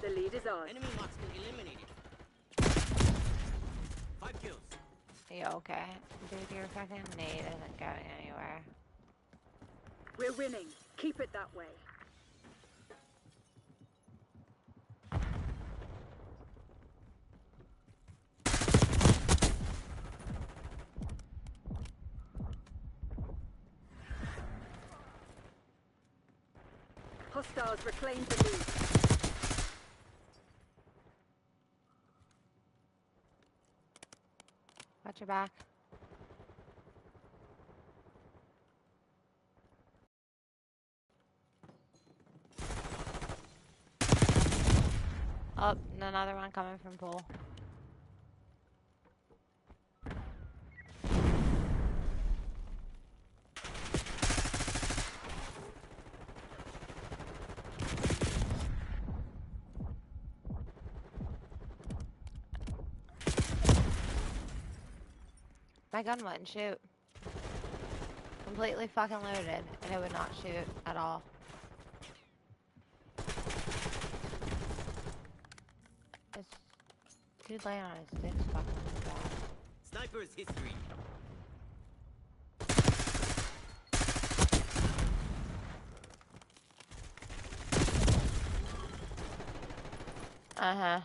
The lead is ours. Enemy marksman eliminated. 5 kills. You okay? Dude, your fucking nade isn't going anywhere. We're winning. Keep it that way. Hostiles reclaimed the lead. Watch your back. Oh, another one coming from pool. My gun wouldn't shoot. Completely fucking loaded, and it would not shoot at all. This dude laying on his dick's fucking bad. Sniper's history. Uh-huh.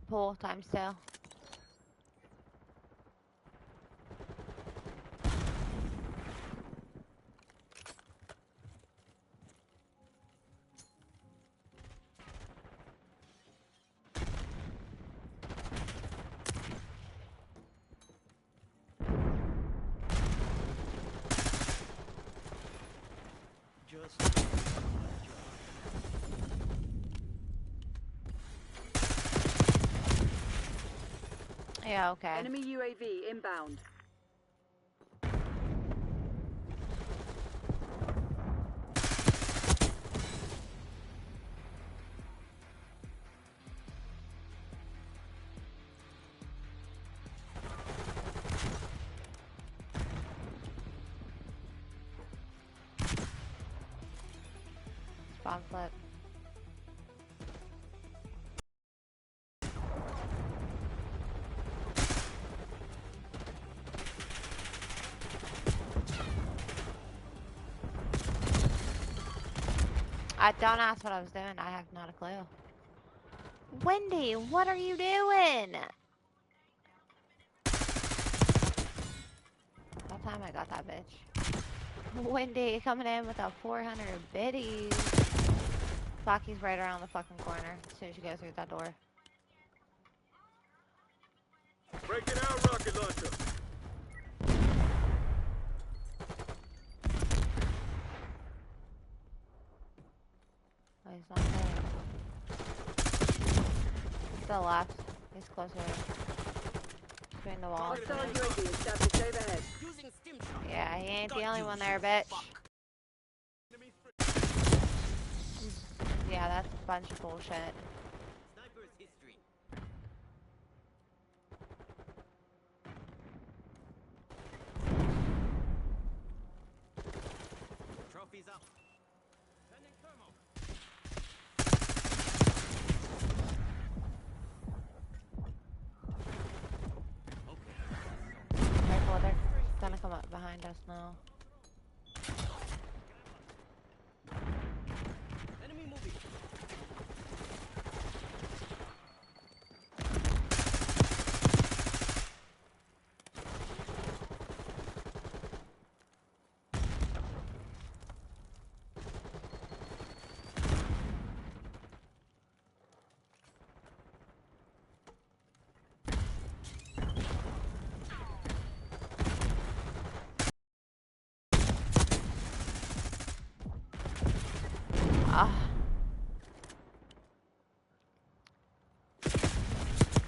Pool times 2. Just Yeah, okay. Enemy UAV inbound. Spawn flip. Don't ask what I was doing. I have not a clue. Wendy, what are you doing? About time I got that bitch. Wendy coming in with a 400 biddies. Flocky's right around the fucking corner as soon as you go through that door. Breaking out, rocket launcher. Oh, he's not there. Still left. He's closer. Between the walls. Hostile UAV established overhead. using stim shot. Yeah, he ain't the only one there, bitch. Yeah, that's a bunch of bullshit. Sniper's history. Trophies up. Sending thermal. Careful, they're gonna come up behind us now. Enemy moving. Ah,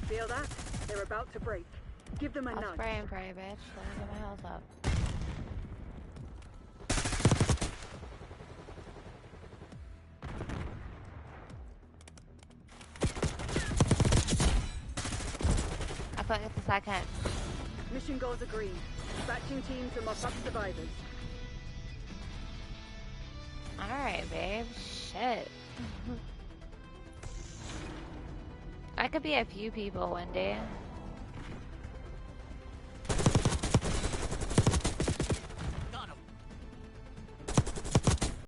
Feel that? They're about to break. Give them a I'll nudge. spray and pray, bitch. Let me get my health up. I couldn't get the second. Mission goals agreed. Dispatching team to mop up survivors. Alright, babe. Shit. I could be a few people one day.